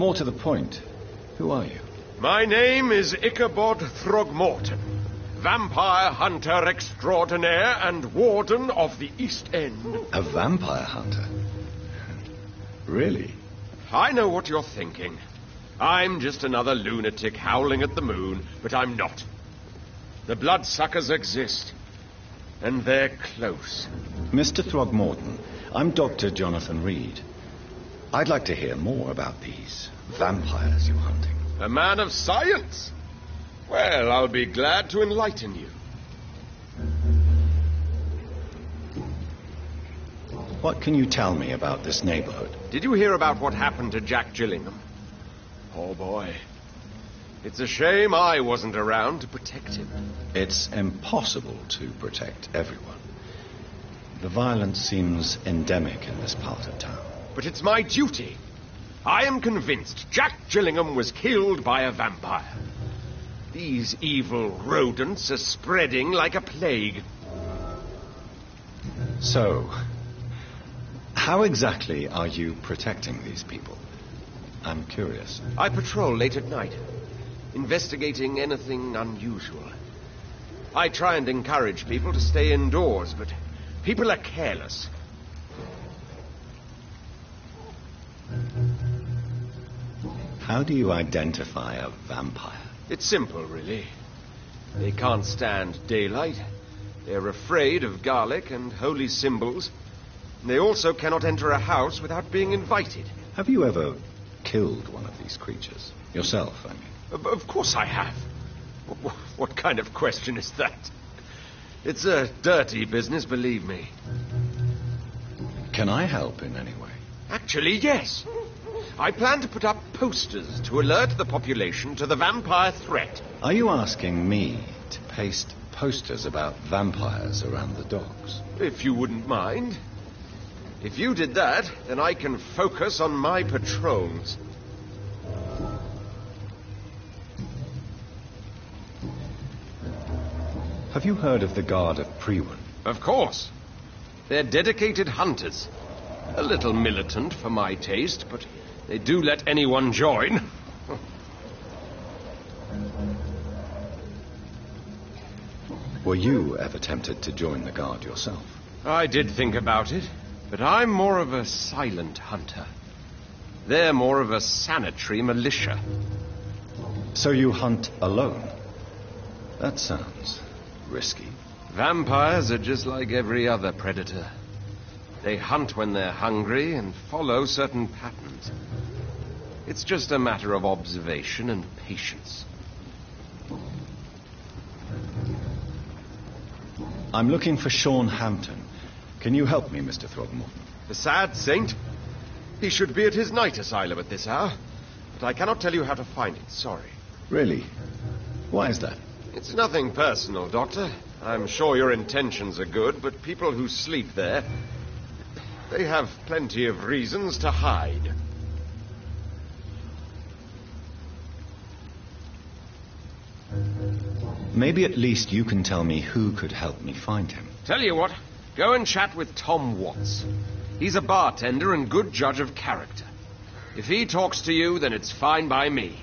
More to the point, who are you? My name is Ichabod Throgmorton, vampire hunter extraordinaire and warden of the East End. A vampire hunter? Really? I know what you're thinking. I'm just another lunatic howling at the moon, but I'm not. The bloodsuckers exist, and they're close. Mr. Throgmorton, I'm Dr. Jonathan Reed. I'd like to hear more about these vampires you're hunting. A man of science? Well, I'll be glad to enlighten you. What can you tell me about this neighborhood? Did you hear about what happened to Jack Gillingham? Oh, boy. It's a shame I wasn't around to protect him. It's impossible to protect everyone. The violence seems endemic in this part of town. But it's my duty. I am convinced Jack Gillingham was killed by a vampire. These evil rodents are spreading like a plague. So, how exactly are you protecting these people? I'm curious. I patrol late at night, investigating anything unusual. I try and encourage people to stay indoors, but people are careless. How do you identify a vampire? It's simple, really. They can't stand daylight. They're afraid of garlic and holy symbols. They also cannot enter a house without being invited. Have you ever killed one of these creatures? Yourself, I mean. Of course I have. What kind of question is that? It's a dirty business, believe me. Can I help in any way? Actually, yes. I plan to put up posters to alert the population to the vampire threat. Are you asking me to paste posters about vampires around the docks? If you wouldn't mind. If you did that, then I can focus on my patrols. Have you heard of the Guard of Prewen? Of course. They're dedicated hunters. A little militant for my taste, but they do let anyone join. Were you ever tempted to join the Guard yourself? I did think about it, but I'm more of a silent hunter. They're more of a sanitary militia. So you hunt alone? That sounds risky. Vampires are just like every other predator. They hunt when they're hungry and follow certain patterns. It's just a matter of observation and patience. I'm looking for Sean Hampton. Can you help me, Mr. Throgmorton? The sad saint? He should be at his night asylum at this hour. But I cannot tell you how to find it, sorry. Really? Why is that? It's nothing personal, Doctor. I'm sure your intentions are good, but people who sleep there, they have plenty of reasons to hide. Maybe at least you can tell me who could help me find him. Tell you what, go and chat with Tom Watts. He's a bartender and good judge of character. If he talks to you, then it's fine by me.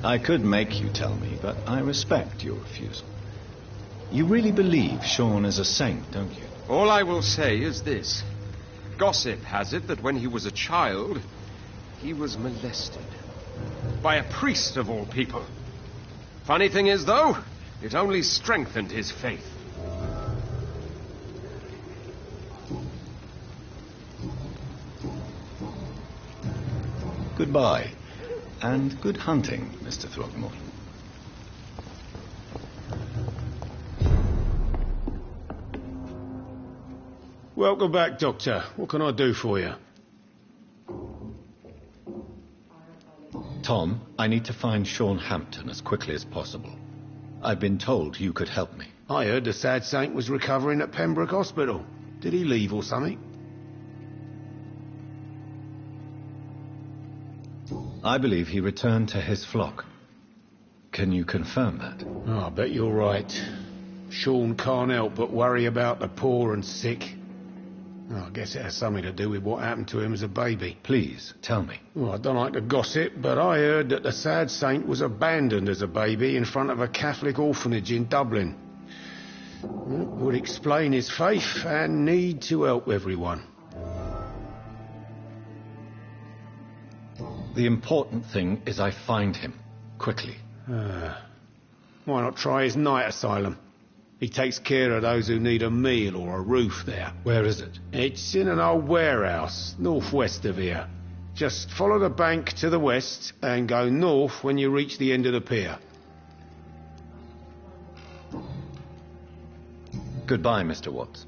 I could make you tell me, but I respect your refusal. You really believe Sean is a saint, don't you? All I will say is this. Gossip has it that when he was a child, he was molested. By a priest of all people. Funny thing is, though, it only strengthened his faith. Goodbye, and good hunting, Mr. Throckmorton. Welcome back, Doctor. What can I do for you? Tom, I need to find Sean Hampton as quickly as possible. I've been told you could help me. I heard the sad saint was recovering at Pembroke Hospital. Did he leave or something? I believe he returned to his flock. Can you confirm that? Oh, I bet you're right. Sean can't help but worry about the poor and sick. Oh, I guess it has something to do with what happened to him as a baby. Please, tell me. Well, I don't like to gossip, but I heard that the sad saint was abandoned as a baby in front of a Catholic orphanage in Dublin. Well, would explain his faith and need to help everyone. The important thing is I find him, quickly. Why not try his night asylum? He takes care of those who need a meal or a roof there. Where is it? It's in an old warehouse, northwest of here. Just follow the bank to the west and go north when you reach the end of the pier. Goodbye, Mr. Watts.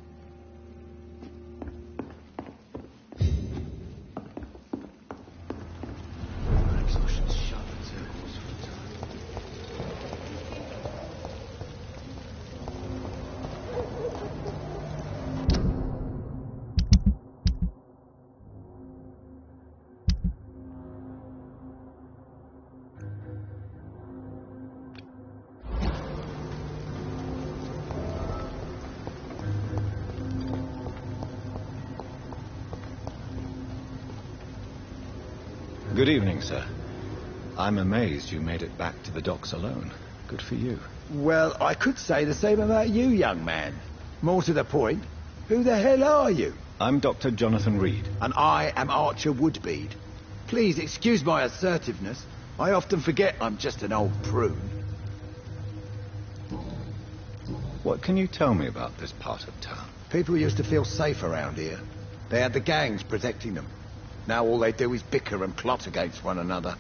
Good evening, sir. I'm amazed you made it back to the docks alone. Good for you. Well, I could say the same about you, young man. More to the point, who the hell are you? I'm Dr. Jonathan Reed. And I am Archer Woodbead. Please excuse my assertiveness. I often forget I'm just an old prune. What can you tell me about this part of town? People used to feel safe around here. They had the gangs protecting them. Now all they do is bicker and plot against one another.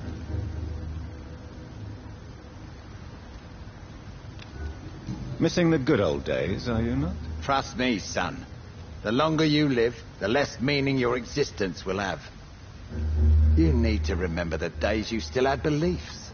Missing the good old days, are you not? Trust me, son. The longer you live, the less meaning your existence will have. You need to remember the days you still had beliefs.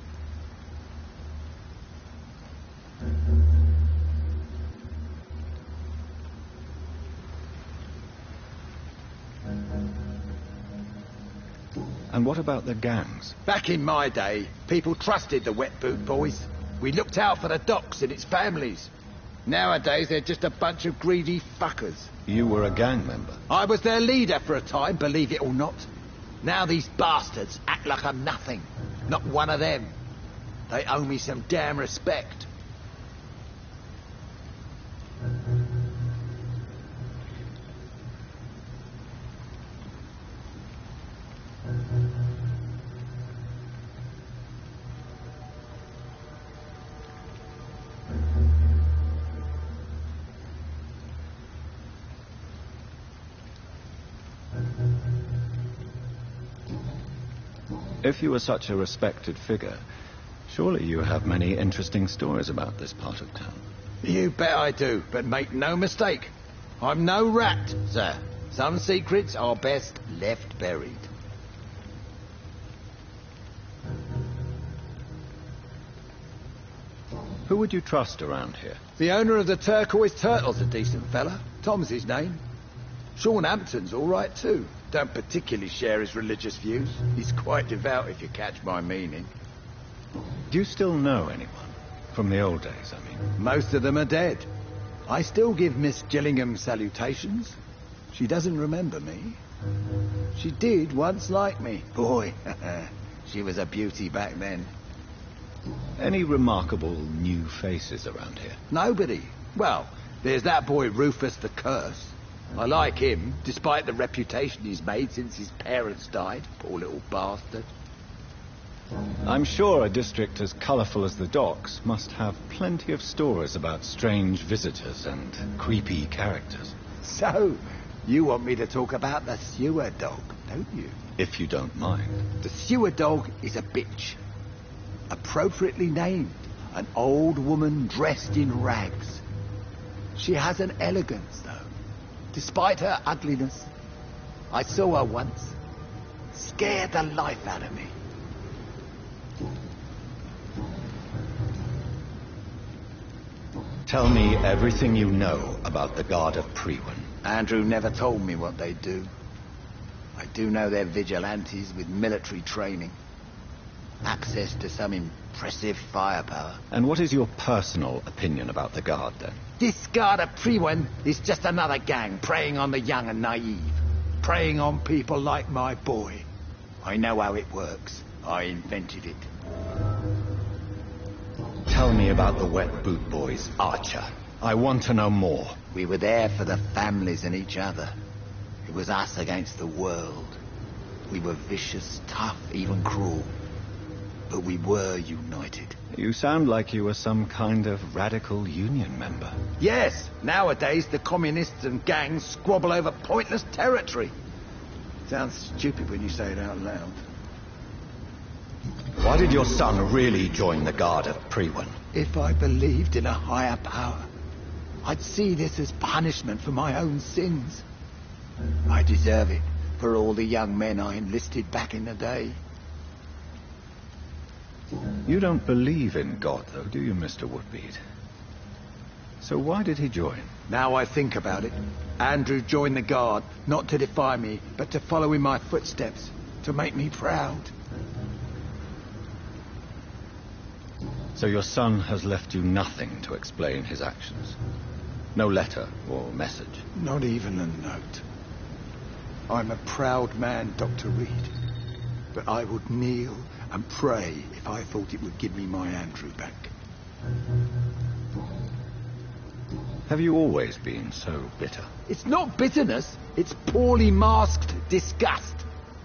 And what about the gangs? Back in my day, people trusted the wet boot boys. We looked out for the docks and its families. Nowadays, they're just a bunch of greedy fuckers. You were a gang member. I was their leader for a time, believe it or not. Now these bastards act like I'm nothing. Not one of them. They owe me some damn respect. If you were such a respected figure, surely you have many interesting stories about this part of town. You bet I do, but make no mistake. I'm no rat, sir. Some secrets are best left buried. Who would you trust around here? The owner of the Turquoise Turtle's a decent fella. Tom's his name. Sean Hampton's all right too. Don't particularly share his religious views. He's quite devout, if you catch my meaning. Do you still know anyone? From the old days, I mean. Most of them are dead. I still give Miss Gillingham salutations. She doesn't remember me. She did once like me. Boy, she was a beauty back then. Any remarkable new faces around here? Nobody. Well, there's that boy Rufus the Curse. I like him, despite the reputation he's made since his parents died. Poor little bastard. I'm sure a district as colourful as the docks must have plenty of stories about strange visitors and creepy characters. So, you want me to talk about the sewer dog, don't you? If you don't mind. The sewer dog is a bitch. Appropriately named. An old woman dressed in rags. She has an elegance, though. Despite her ugliness. I saw her once. Scared the life out of me. Tell me everything you know about the Guard of Priwen. Andrew never told me what they do. I do know they're vigilantes with military training. Access to some impressive firepower. And what is your personal opinion about the Guard, then? This Guard of Priwen is just another gang preying on the young and naive. Preying on people like my boy. I know how it works. I invented it. Tell me about the Wet Boot Boys, Archer. I want to know more. We were there for the families and each other. It was us against the world. We were vicious, tough, even cruel. But we were united. You sound like you were some kind of radical union member. Yes, nowadays the communists and gangs squabble over pointless territory. Sounds stupid when you say it out loud. Why did your son really join the Guard of Priwen? If I believed in a higher power, I'd see this as punishment for my own sins. I deserve it for all the young men I enlisted back in the day. You don't believe in God, though, do you, Mr. Woodbead? So why did he join? Now I think about it, Andrew joined the Guard, not to defy me, but to follow in my footsteps, to make me proud. So your son has left you nothing to explain his actions? No letter or message? Not even a note. I'm a proud man, Dr. Reed. But I would kneel and pray if I thought it would give me my Andrew back. Have you always been so bitter? It's not bitterness, it's poorly masked disgust.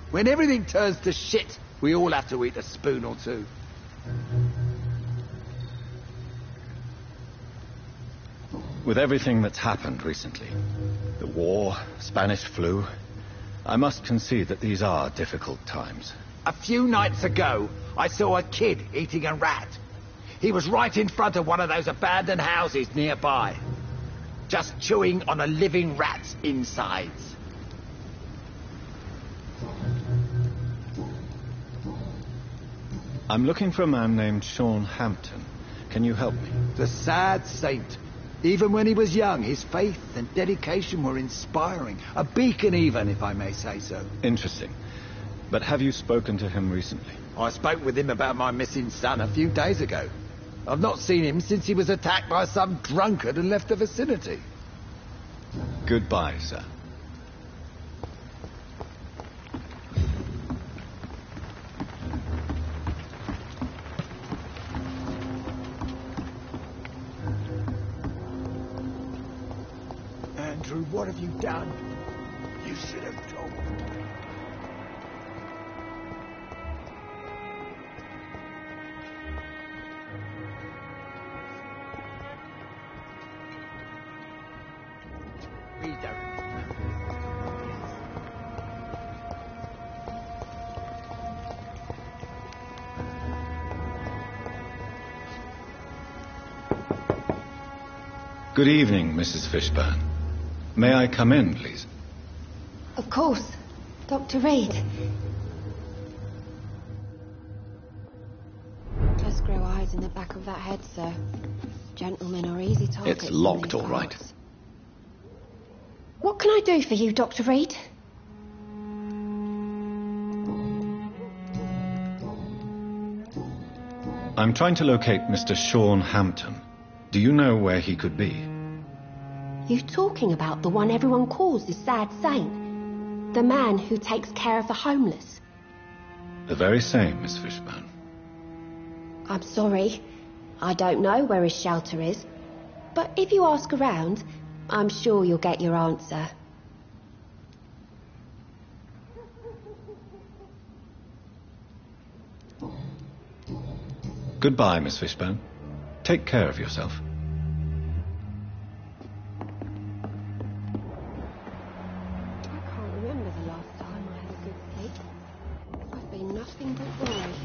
When everything turns to shit, we all have to eat a spoon or two. With everything that's happened recently, the war, Spanish flu, I must concede that these are difficult times. A few nights ago, I saw a kid eating a rat. He was right in front of one of those abandoned houses nearby. Just chewing on a living rat's insides. I'm looking for a man named Sean Hampton. Can you help me? The sad saint. Even when he was young, his faith and dedication were inspiring. A beacon even, if I may say so. Interesting. But have you spoken to him recently? I spoke with him about my missing son a few days ago. I've not seen him since he was attacked by some drunkard and left the vicinity. Goodbye, sir. Andrew, what have you done? You should have told me. We don't. Good evening, Mrs. Fishburne. May I come in, please? Of course. Dr. Reed. Just grow eyes in the back of that head, sir. Gentlemen are easy targets. It's locked, all right. What can I do for you, Dr. Reed? I'm trying to locate Mr. Sean Hampton. Do you know where he could be? You talking about the one everyone calls the sad saint? The man who takes care of the homeless? The very same, Miss Fishburne. I'm sorry. I don't know where his shelter is. But if you ask around, I'm sure you'll get your answer. Goodbye, Miss Fishbone. Take care of yourself. I can't remember the last time I had a good sleep. I've been nothing but worried.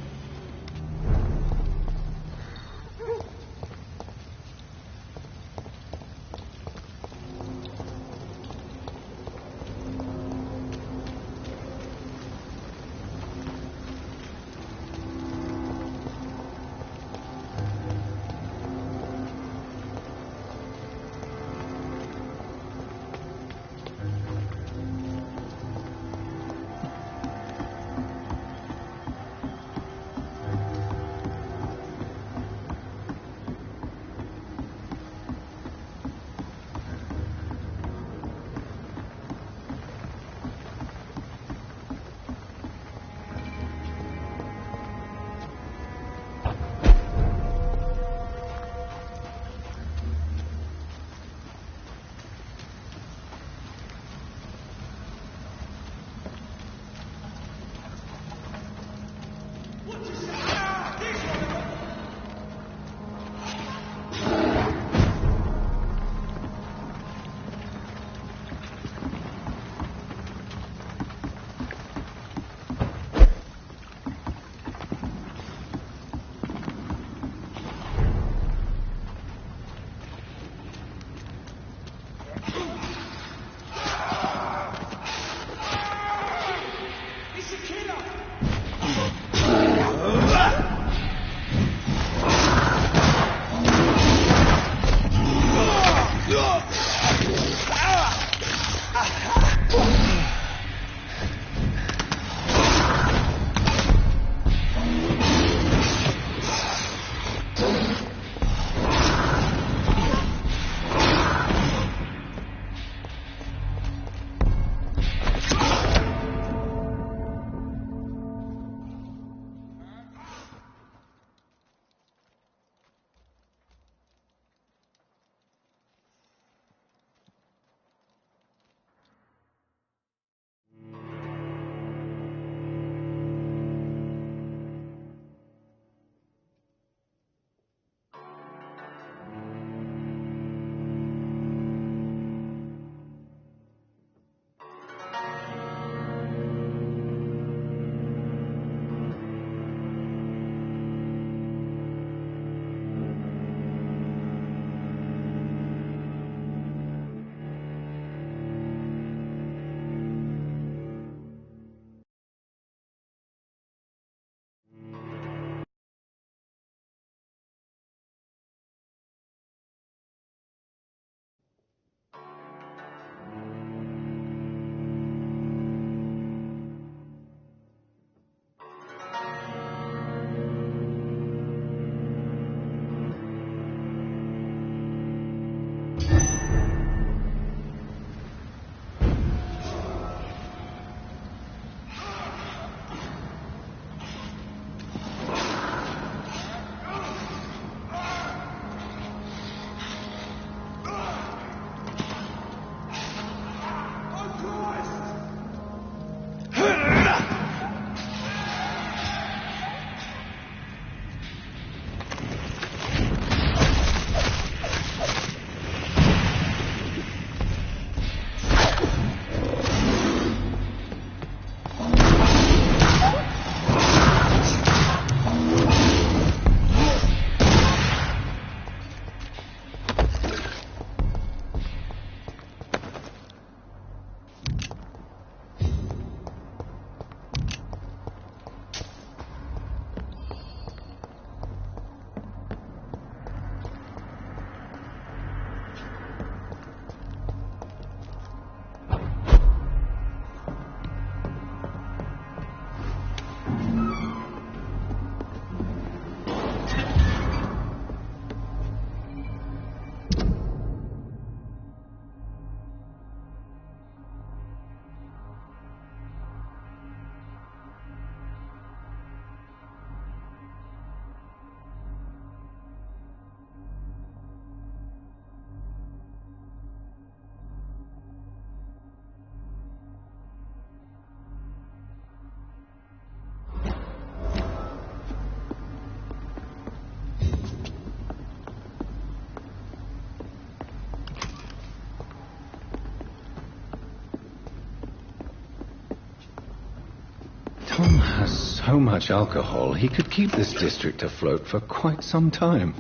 Tom has so much alcohol, he could keep this district afloat for quite some time.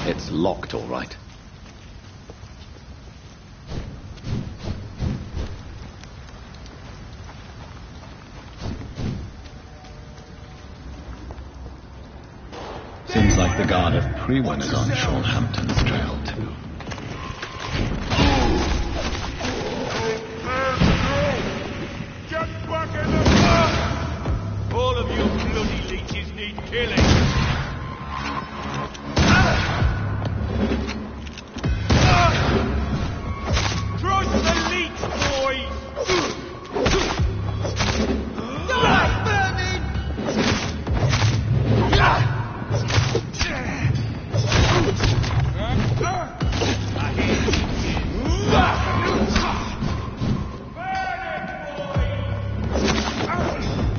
It's locked, all right. Seems like the guard of Prewen is on Sean Hampton's trail, too. Get back in the car! All of you bloody leeches need killing. Trust the leech, boys! Die, vermin! I hear you.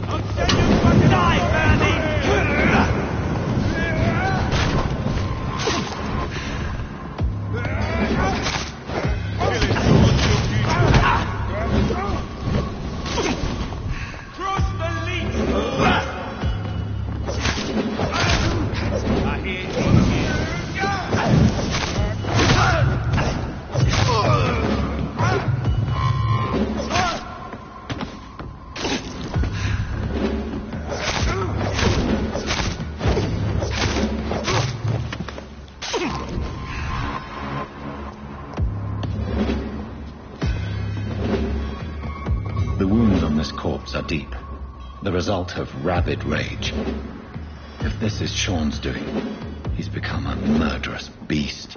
I'll send you fucking die, vermin! The wounds on this corpse are deep, the result of rabid rage. If this is Sean's doing, he's become a murderous beast.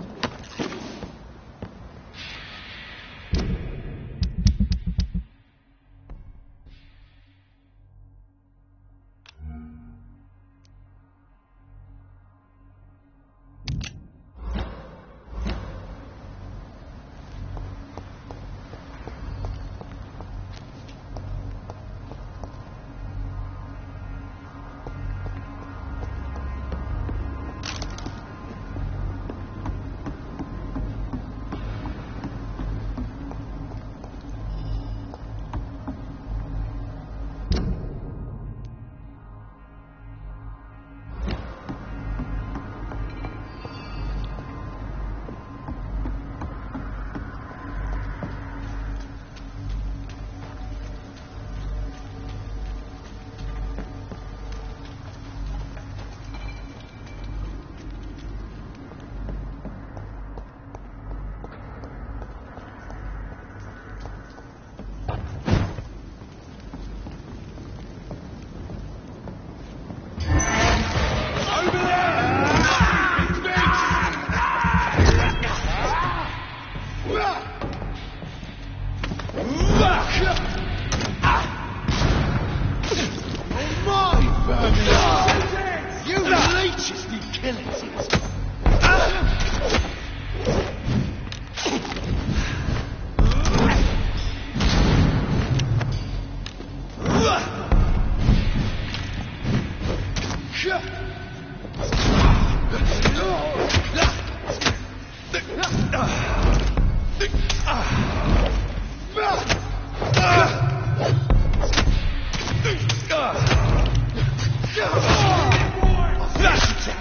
You leeches need killing. Flash attack!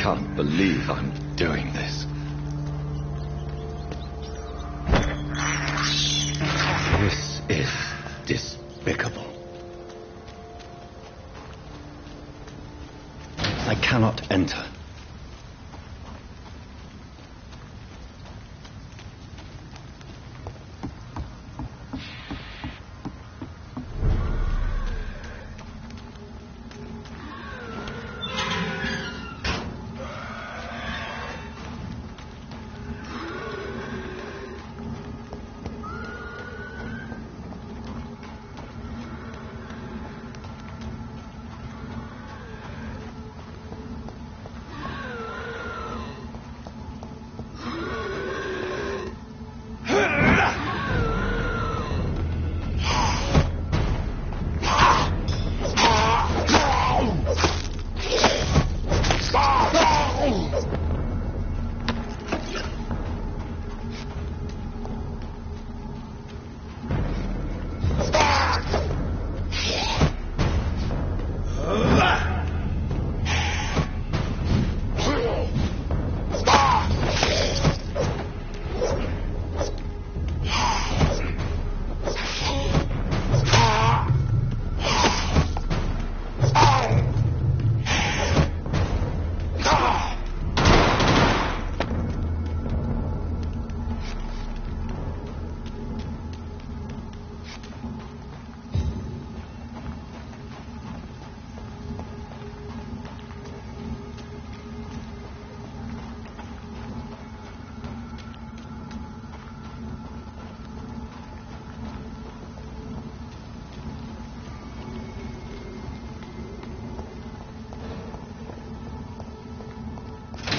can't believe I'm doing this. This is despicable. I cannot enter.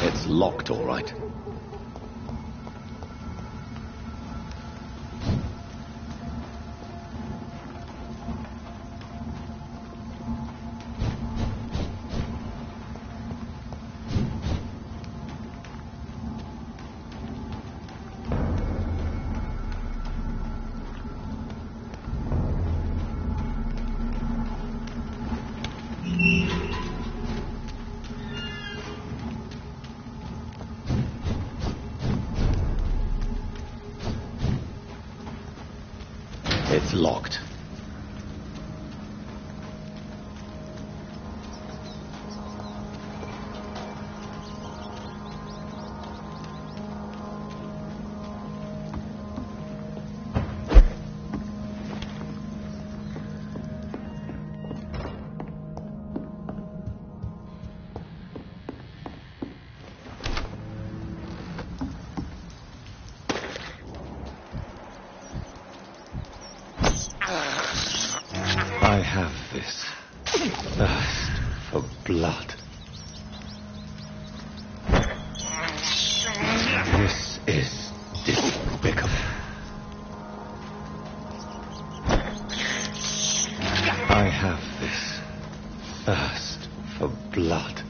It's locked, all right. It's locked. I have this thirst for blood. This is despicable. I have this thirst for blood.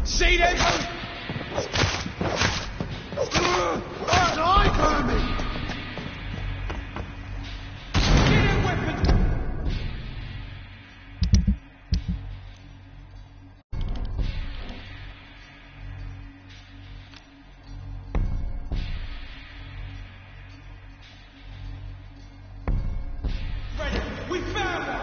See them? Die, Hermie! Get a weapon! Ready! We found her!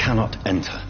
cannot enter.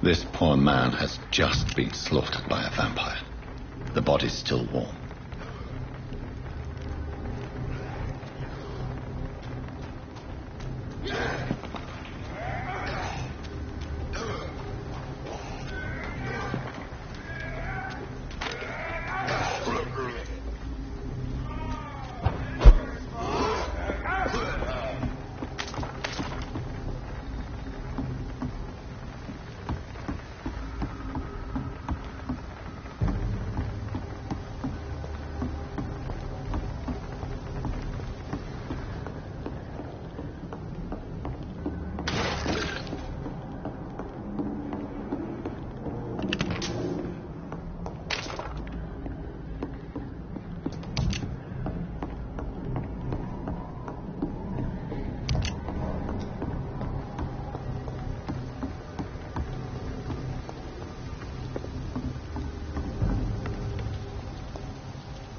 This poor man has just been slaughtered by a vampire. The body's still warm.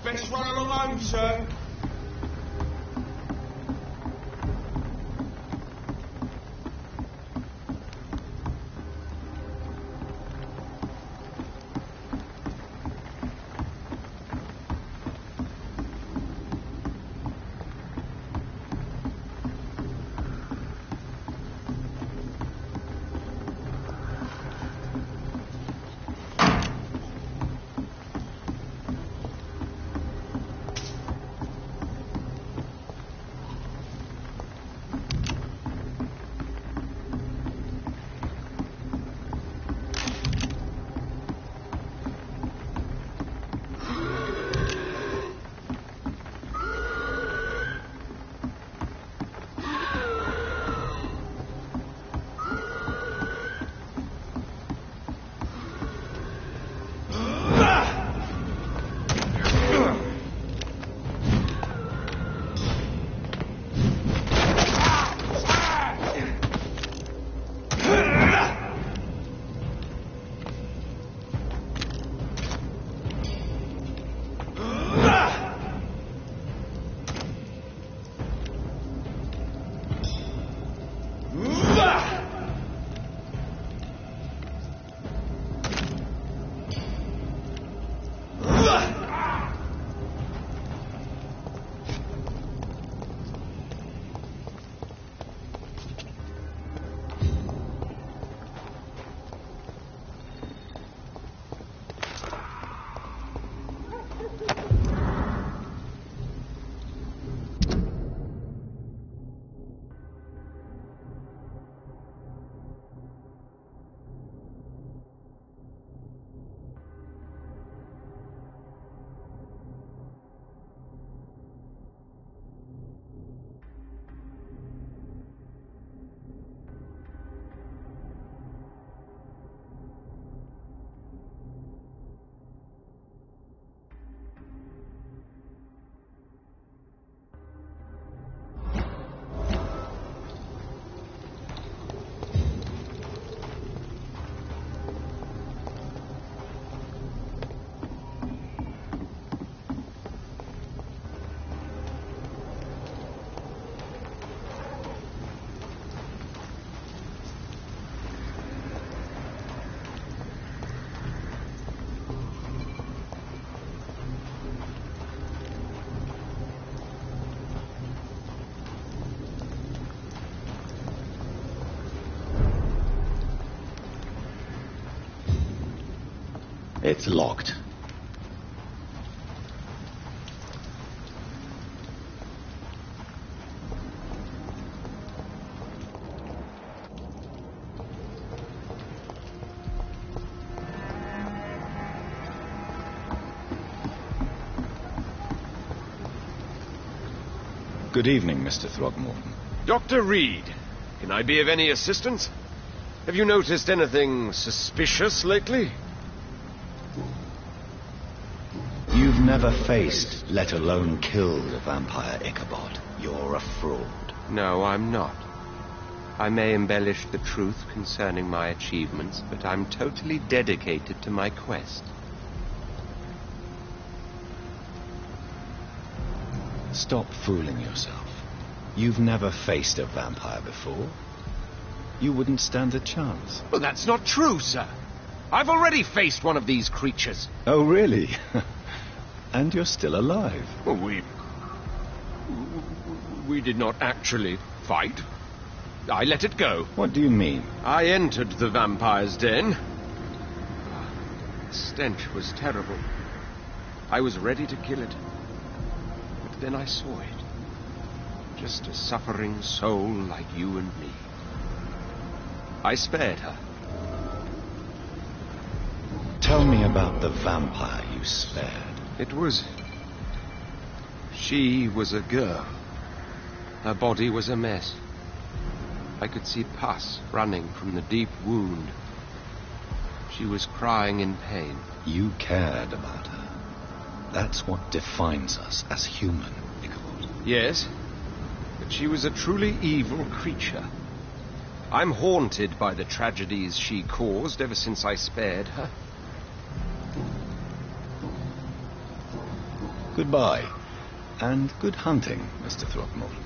Best run along home, sir. It's locked. Good evening, Mr. Throgmorton. Dr. Reed, can I be of any assistance? Have you noticed anything suspicious lately? You've never faced, let alone killed, a vampire Ichabod. You're a fraud. No, I'm not. I may embellish the truth concerning my achievements, but I'm totally dedicated to my quest. Stop fooling yourself. You've never faced a vampire before. You wouldn't stand a chance. Well, that's not true, sir. I've already faced one of these creatures. Oh, really? And you're still alive. Well, we did not actually fight. I let it go. What do you mean? I entered the vampire's den. The stench was terrible. I was ready to kill it. But then I saw it. Just a suffering soul like you and me. I spared her. Tell me about the vampire you spared. It was... She was a girl. Her body was a mess. I could see pus running from the deep wound. She was crying in pain. You cared about her. That's what defines us as human, Ichabod. Yes, but she was a truly evil creature. I'm haunted by the tragedies she caused ever since I spared her. Goodbye, and good hunting, Mr. Throckmorton.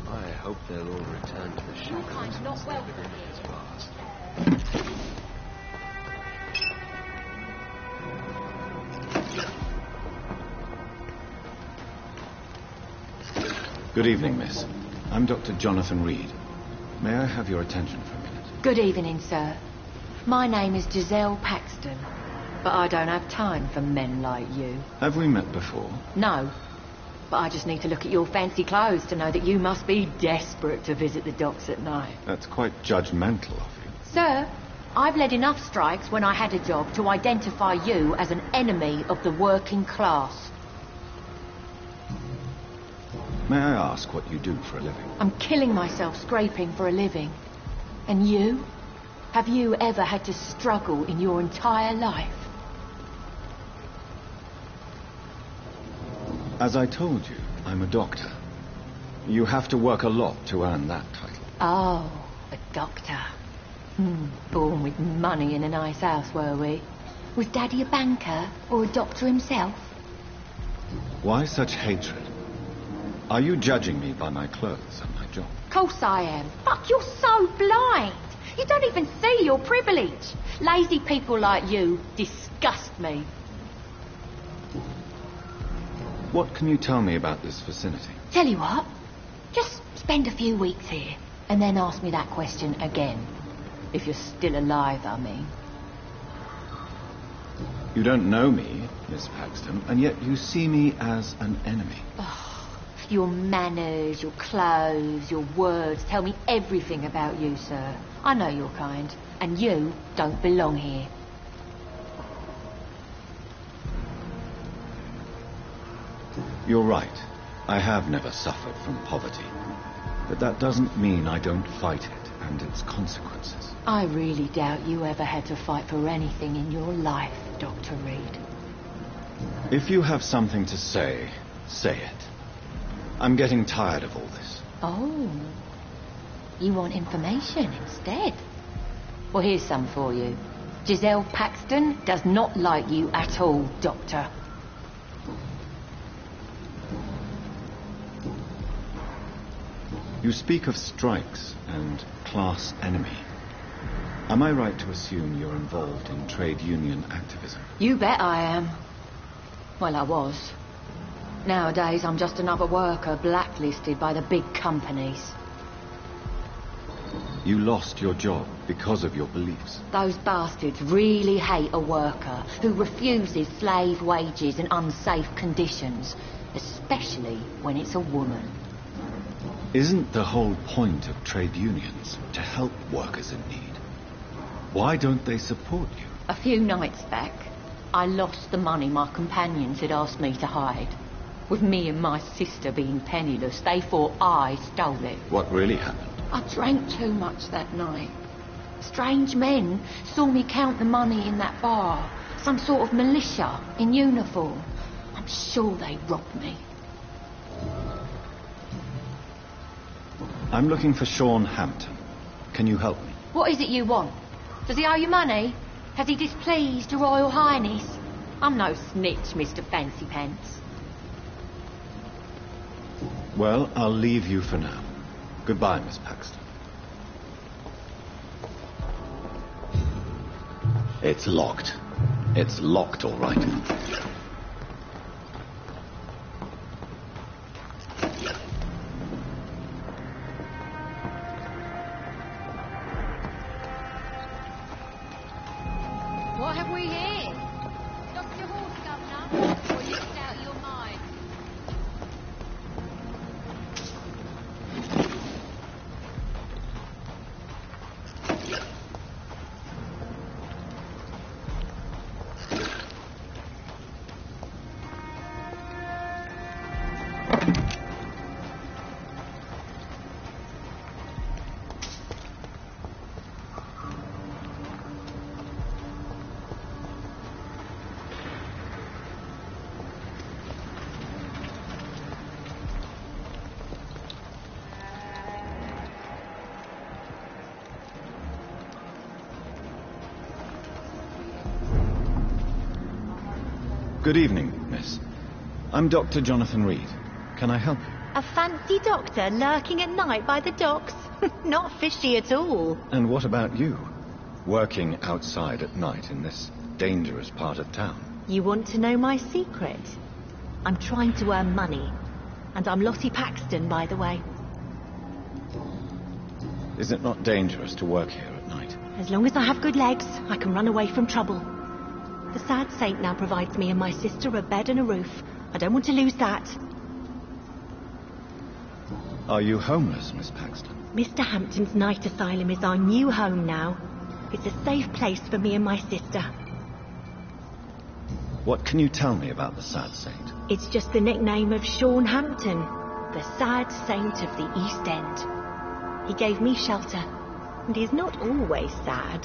I hope they'll all return to the shadows. Not well. Good evening, miss. I'm Dr. Jonathan Reed. May I have your attention for a minute? Good evening, sir. My name is Giselle Paxton, but I don't have time for men like you. Have we met before? No, but I just need to look at your fancy clothes to know that you must be desperate to visit the docks at night. That's quite judgmental of you. Sir, I've led enough strikes when I had a job to identify you as an enemy of the working class. May I ask what you do for a living? I'm killing myself scraping for a living. And you? Have you ever had to struggle in your entire life? As I told you, I'm a doctor. You have to work a lot to earn that title. Oh, a doctor. Born with money in a nice house, were we? Was Daddy a banker or a doctor himself? Why such hatred? Are you judging me by my clothes and my job? Course I am. Fuck, you're so blind. You don't even see your privilege. Lazy people like you disgust me. What can you tell me about this vicinity? Tell you what, just spend a few weeks here and then ask me that question again. If you're still alive, I mean. You don't know me, Miss Paxton, and yet you see me as an enemy. Your manners, your clothes, your words tell me everything about you, sir. I know your kind, and you don't belong here. You're right. I have never suffered from poverty. But that doesn't mean I don't fight it and its consequences. I really doubt you ever had to fight for anything in your life, Dr. Reed. If you have something to say, say it. I'm getting tired of all this. Oh. You want information instead? Well, here's some for you. Giselle Paxton does not like you at all, Doctor. You speak of strikes and class enemy. Am I right to assume you're involved in trade union activism? You bet I am. Well, I was. Nowadays, I'm just another worker blacklisted by the big companies. You lost your job because of your beliefs. Those bastards really hate a worker who refuses slave wages and unsafe conditions, especially when it's a woman. Isn't the whole point of trade unions to help workers in need? Why don't they support you? A few nights back, I lost the money my companions had asked me to hide. With me and my sister being penniless, they thought I stole it. What really happened? I drank too much that night. Strange men saw me count the money in that bar. Some sort of militia in uniform. I'm sure they robbed me. I'm looking for Sean Hampton. Can you help me? What is it you want? Does he owe you money? Has he displeased your Royal Highness? I'm no snitch, Mr. Fancy Pants. Well, I'll leave you for now. Goodbye, Miss Paxton. It's locked. It's locked, all right. What have we here? Lost your horse, Governor? Or you out of your mind? Good evening, miss. I'm Dr. Jonathan Reed. Can I help you? A fancy doctor lurking at night by the docks? Not fishy at all. And what about you? Working outside at night in this dangerous part of town? You want to know my secret? I'm trying to earn money. And I'm Lottie Paxton, by the way. Is it not dangerous to work here at night? As long as I have good legs, I can run away from trouble. The sad saint now provides me and my sister a bed and a roof. I don't want to lose that. Are you homeless, Miss Paxton? Mr. Hampton's night asylum is our new home now. It's a safe place for me and my sister. What can you tell me about the sad saint? It's just the nickname of Sean Hampton, the sad saint of the East End. He gave me shelter, and he's not always sad.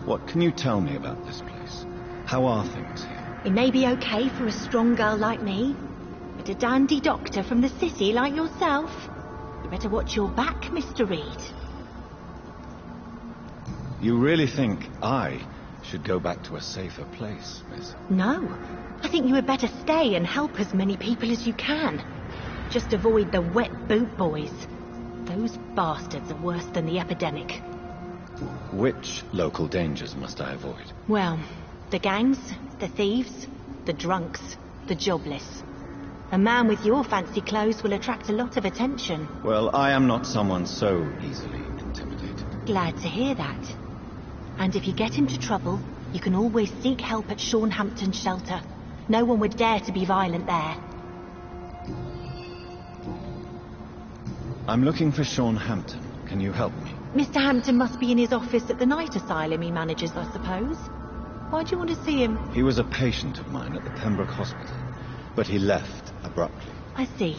What can you tell me about this place? How are things here? It may be okay for a strong girl like me, but a dandy doctor from the city like yourself, you better watch your back, Mr. Reed. You really think I should go back to a safer place, miss? No. I think you had better stay and help as many people as you can. Just avoid the wet boot boys. Those bastards are worse than the epidemic. Which local dangers must I avoid? Well, the gangs, the thieves, the drunks, the jobless. A man with your fancy clothes will attract a lot of attention. Well, I am not someone so easily intimidated. Glad to hear that. And if you get into trouble, you can always seek help at Hampton's shelter. No one would dare to be violent there. I'm looking for Hampton. Can you help me? Mr. Hampton must be in his office at the night asylum he manages, I suppose. Why do you want to see him? He was a patient of mine at the Pembroke Hospital, but he left abruptly. I see.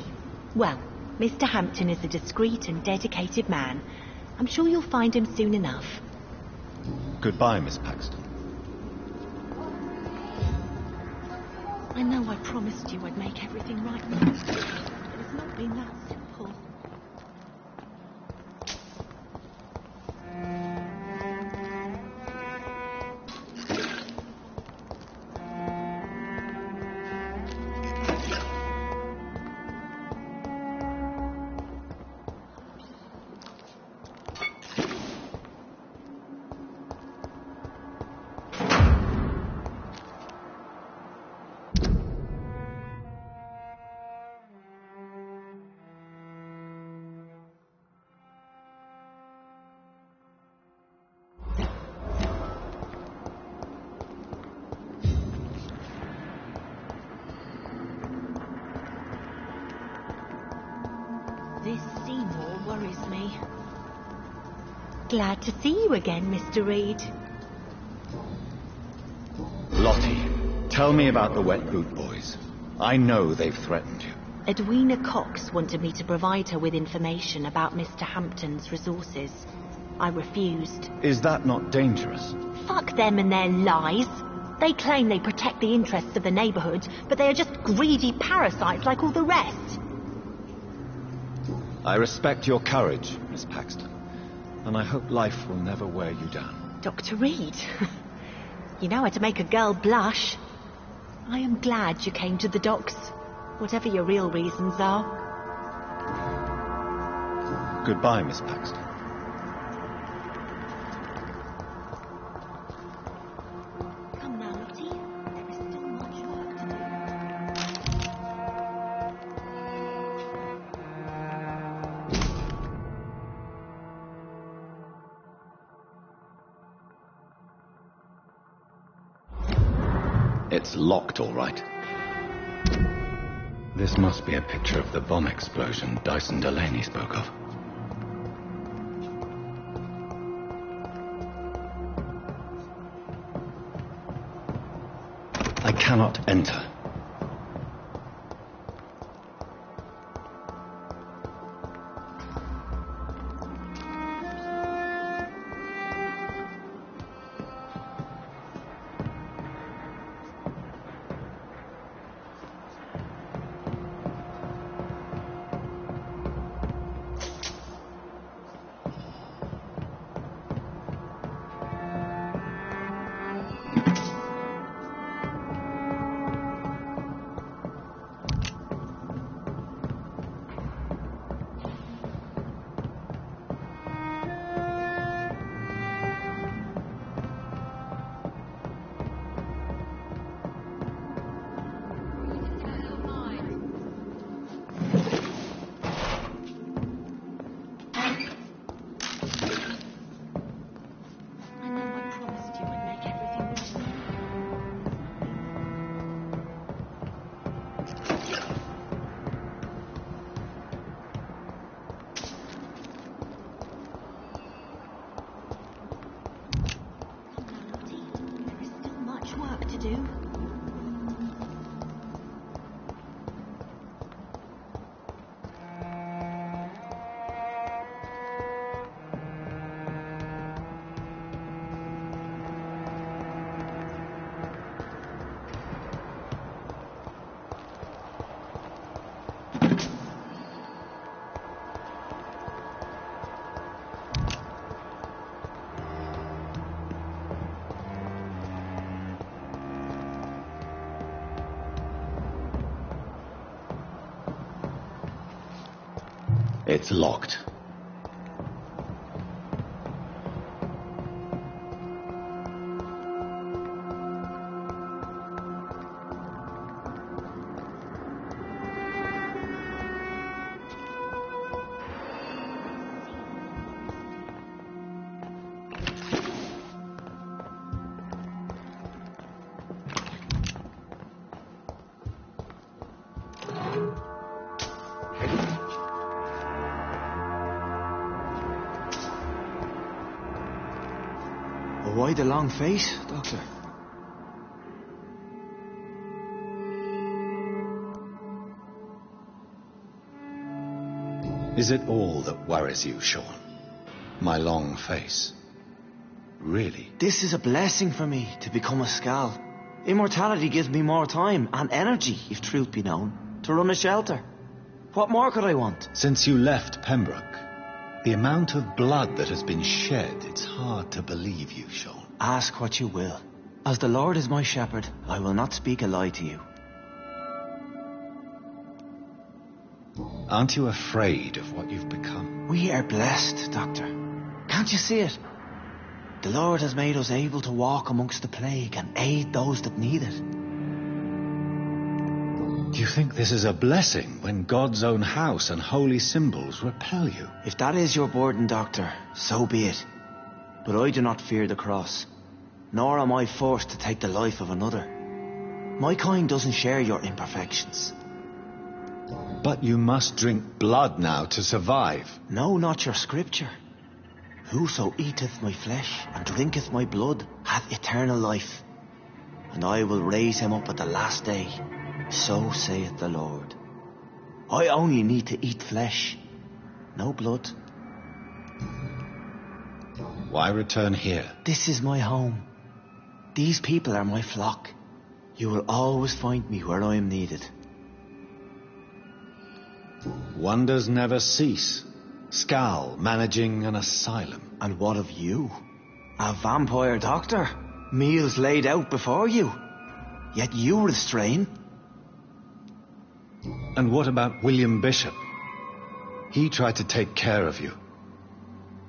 Well, Mr. Hampton is a discreet and dedicated man. I'm sure you'll find him soon enough. Goodbye, Miss Paxton. I know I promised you I'd make everything right, but it's not been that simple. This Seymour worries me. Glad to see you again, Mr. Reed. Lottie, tell me about the wet boot boys. I know they've threatened you. Edwina Cox wanted me to provide her with information about Mr. Hampton's resources. I refused. Is that not dangerous? Fuck them and their lies. They claim they protect the interests of the neighborhood, but they are just greedy parasites like all the rest. I respect your courage, Miss Paxton, and I hope life will never wear you down. Dr. Reed, you know how to make a girl blush. I am glad you came to the docks, whatever your real reasons are. Goodbye, Miss Paxton. Come now, Lottie. There is still much work to do. It's locked, all right. This must be a picture of the bomb explosion Dyson Delaney spoke of. I cannot enter. It's locked. Why the long face, Doctor? Is it all that worries you, Sean? My long face? Really? This is a blessing for me to become a Skal. Immortality gives me more time and energy, if truth be known, to run a shelter. What more could I want? Since you left Pembroke, the amount of blood that has been shed, it's hard to believe you, Sean. Ask what you will. As the Lord is my shepherd, I will not speak a lie to you. Aren't you afraid of what you've become? We are blessed, Doctor. Can't you see it? The Lord has made us able to walk amongst the plague and aid those that need it. Do you think this is a blessing when God's own house and holy symbols repel you? If that is your burden, Doctor, so be it. But I do not fear the cross, nor am I forced to take the life of another. My kind doesn't share your imperfections. But you must drink blood now to survive. No, not your scripture. Whoso eateth my flesh and drinketh my blood hath eternal life, and I will raise him up at the last day. So saith the Lord. I only need to eat flesh, no blood. Why return here? This is my home. These people are my flock. You will always find me where I am needed. Wonders never cease. Skal managing an asylum. And what of you? A vampire doctor? Meals laid out before you. Yet you restrain. And what about William Bishop? He tried to take care of you.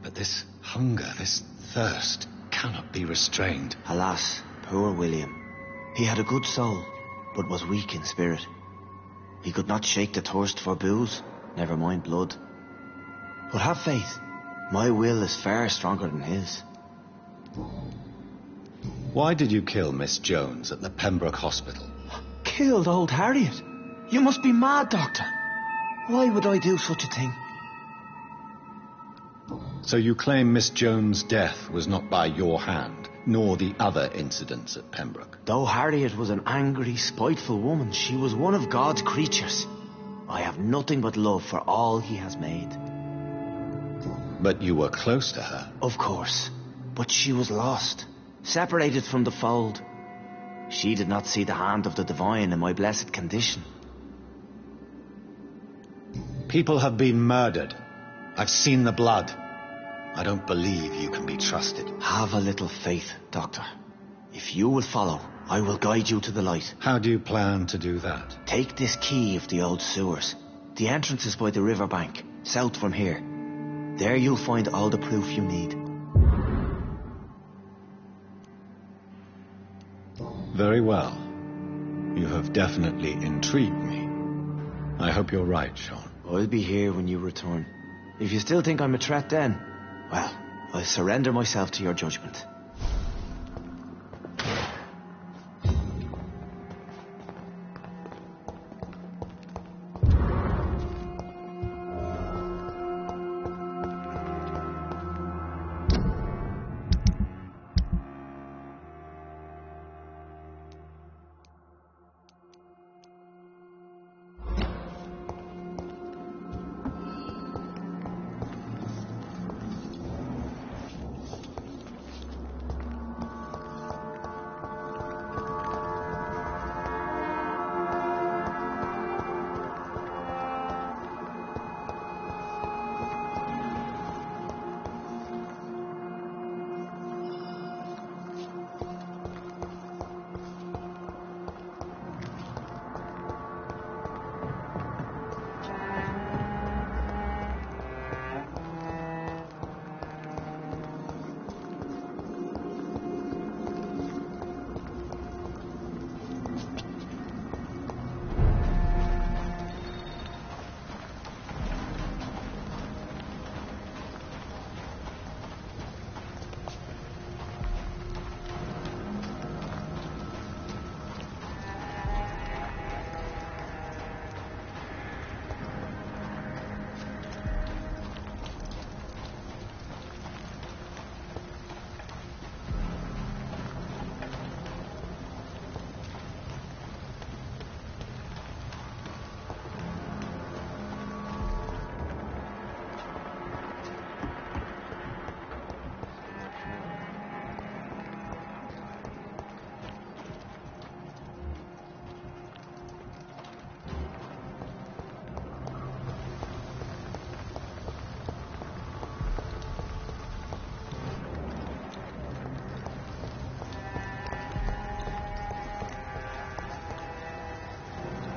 But this hunger, this thirst, cannot be restrained. Alas, poor William. He had a good soul, but was weak in spirit. He could not shake the thirst for booze, never mind blood. But have faith. My will is far stronger than his. Why did you kill Miss Jones at the Pembroke Hospital? Killed old Harriet? You must be mad, Doctor. Why would I do such a thing? So you claim Miss Jones' death was not by your hand, nor the other incidents at Pembroke? Though Harriet was an angry, spiteful woman, she was one of God's creatures. I have nothing but love for all he has made. But you were close to her. Of course. But she was lost, separated from the fold. She did not see the hand of the divine in my blessed condition. People have been murdered. I've seen the blood. I don't believe you can be trusted. Have a little faith, Doctor. If you will follow, I will guide you to the light. How do you plan to do that? Take this key of the old sewers. The entrance is by the riverbank, south from here. There you'll find all the proof you need. Very well. You have definitely intrigued me. I hope you're right, Sean. I'll be here when you return. If you still think I'm a threat then, well, I'll surrender myself to your judgment.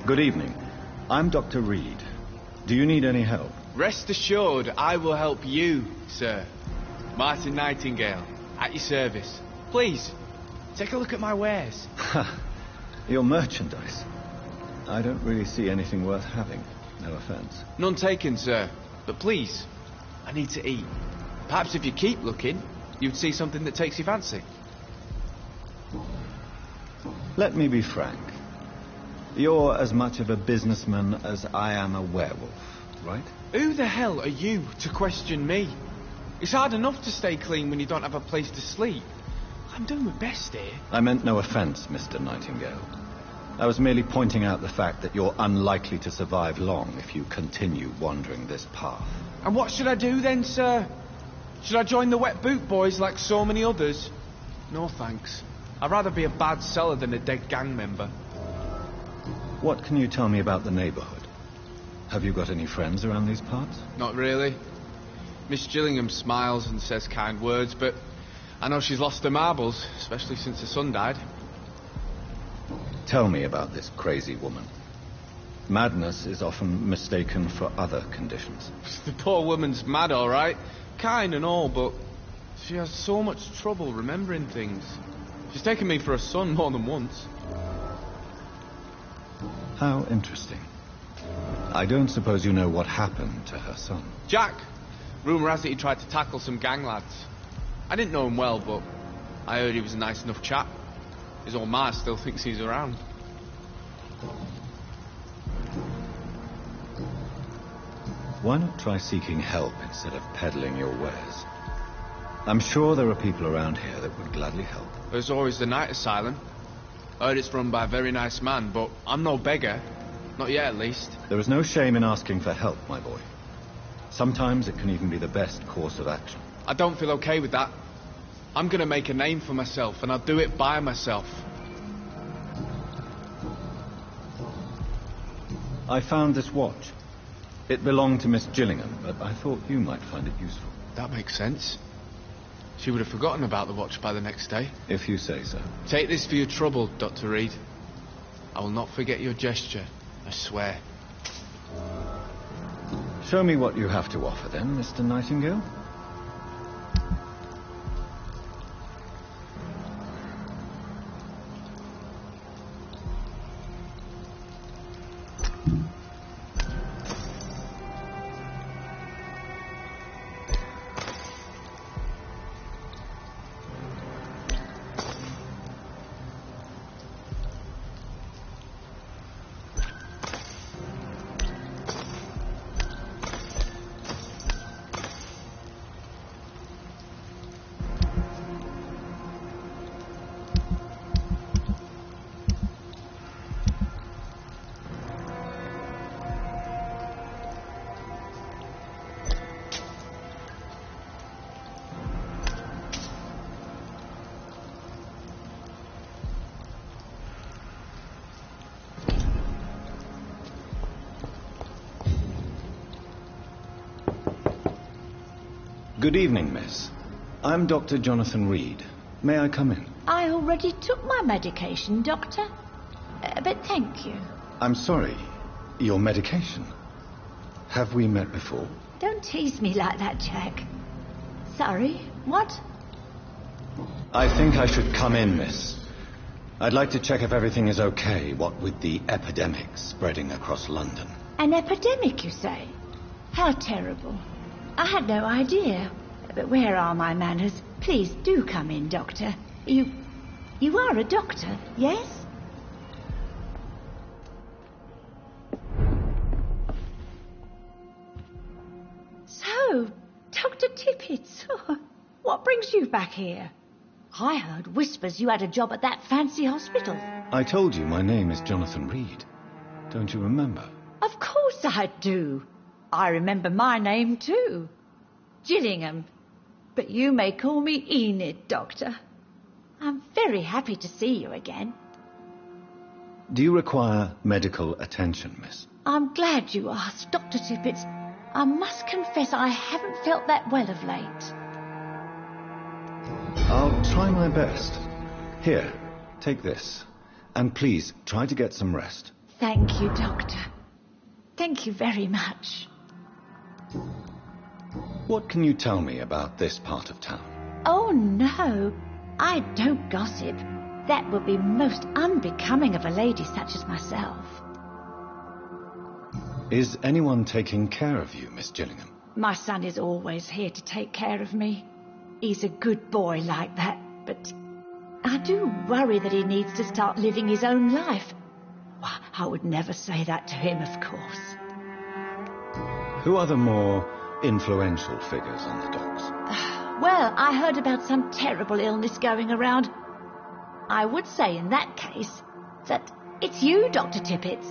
Good evening. I'm Dr. Reed. Do you need any help? Rest assured, I will help you, sir. Martin Nightingale, at your service. Please, take a look at my wares. Ha! Your merchandise. I don't really see anything worth having. No offense. None taken, sir. But please, I need to eat. Perhaps if you keep looking, you'd see something that takes your fancy. Let me be frank. You're as much of a businessman as I am a werewolf, right? Who the hell are you to question me? It's hard enough to stay clean when you don't have a place to sleep. I'm doing my best here. I meant no offense, Mr. Nightingale. I was merely pointing out the fact that you're unlikely to survive long if you continue wandering this path. And what should I do then, sir? Should I join the wet boot boys like so many others? No thanks. I'd rather be a bad seller than a dead gang member. What can you tell me about the neighborhood? Have you got any friends around these parts? Not really. Miss Gillingham smiles and says kind words, but I know she's lost her marbles, especially since her son died. Tell me about this crazy woman. Madness is often mistaken for other conditions. The poor woman's mad, all right. Kind and all, but she has so much trouble remembering things. She's taken me for a son more than once. How interesting. I don't suppose you know what happened to her son. Jack. Rumour has it he tried to tackle some gang lads. I didn't know him well, but I heard he was a nice enough chap. His old ma still thinks he's around. Why not try seeking help instead of peddling your wares? I'm sure there are people around here that would gladly help. There's always the night asylum. I heard it's run by a very nice man, but I'm no beggar. Not yet, at least. There is no shame in asking for help, my boy. Sometimes it can even be the best course of action. I don't feel okay with that. I'm gonna make a name for myself, and I'll do it by myself. I found this watch. It belonged to Miss Gillingham, but I thought you might find it useful. That makes sense. She would have forgotten about the watch by the next day. If you say so. Take this for your trouble, Dr. Reed. I will not forget your gesture, I swear. Show me what you have to offer then, Mr. Nightingale. Good evening, miss. I'm Dr. Jonathan Reed. May I come in? I already took my medication, Doctor. But thank you. I'm sorry. Your medication? Have we met before? Don't tease me like that, Jack. Sorry, what? I think I should come in, miss. I'd like to check if everything is okay, what with the epidemic spreading across London. An epidemic, you say? How terrible. I had no idea. But where are my manners? Please do come in, Doctor. You are a doctor, yes? So, Dr. Tippett, what brings you back here? I heard whispers you had a job at that fancy hospital. I told you my name is Jonathan Reed. Don't you remember? Of course I do. I remember my name too. Gillingham. But you may call me Enid, Doctor. I'm very happy to see you again. Do you require medical attention, miss? I'm glad you asked, Dr. Tippett. I must confess I haven't felt that well of late. I'll try my best. Here, take this. And please, try to get some rest. Thank you, Doctor. Thank you very much. What can you tell me about this part of town? Oh, no. I don't gossip. That would be most unbecoming of a lady such as myself. Is anyone taking care of you, Miss Gillingham? My son is always here to take care of me. He's a good boy like that, but I do worry that he needs to start living his own life. Well, I would never say that to him, of course. Who are the more influential figures on the docks? Well, I heard about some terrible illness going around. I would say in that case that it's you, Dr. Tippets.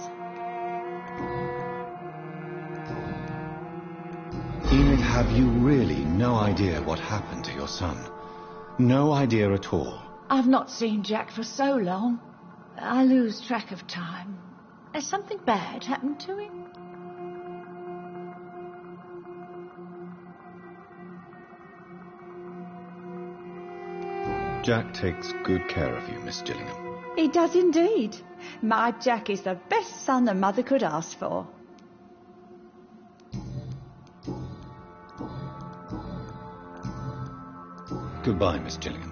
Enid, have you really no idea what happened to your son? No idea at all? I've not seen Jack for so long. I lose track of time. Has something bad happened to him? Jack takes good care of you, Miss Gillingham. He does indeed. My Jack is the best son a mother could ask for. Goodbye, Miss Gillingham.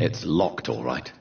It's locked, all right.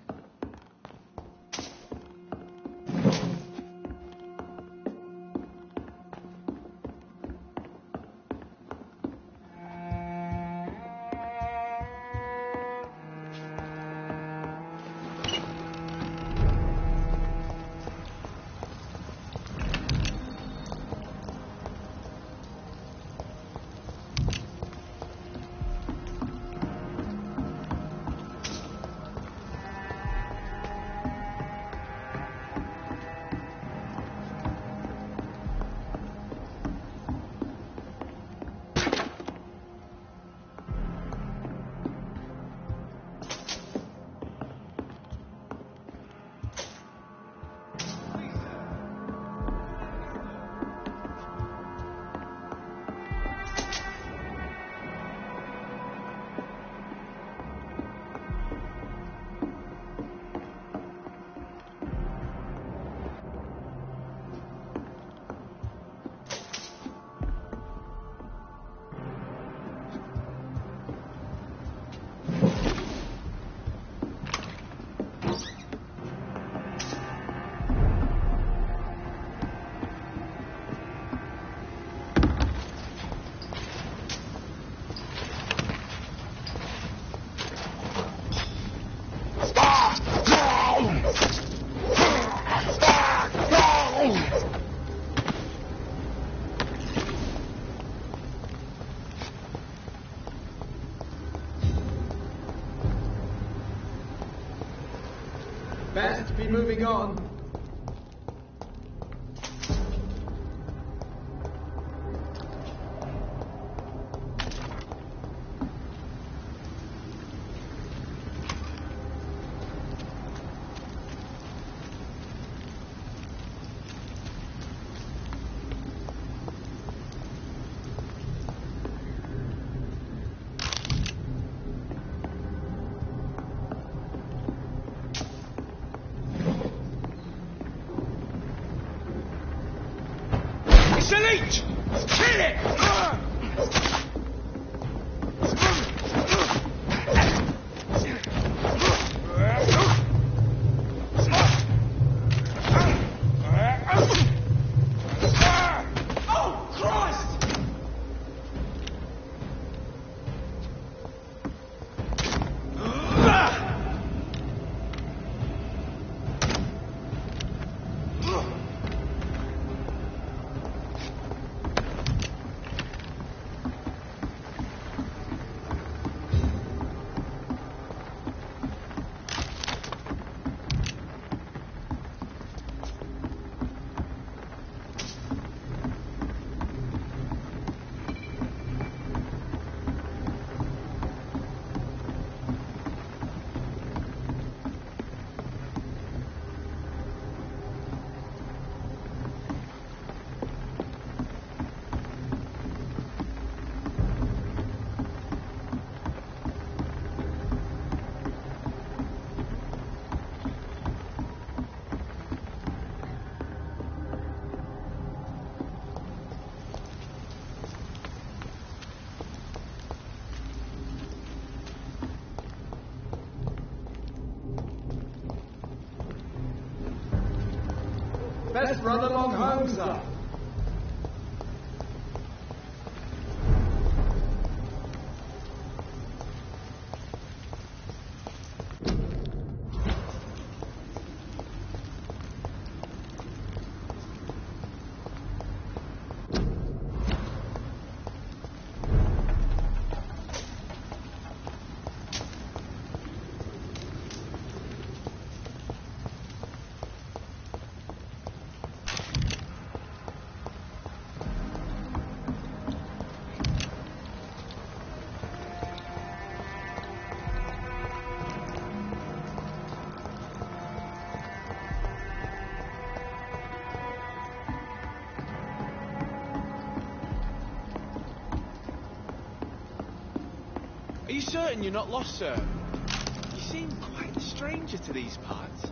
Best be moving on. Delete! Kill it! Oh, Christ! Best run along home, sir. Are you certain you're not lost, sir? You seem quite a stranger to these parts.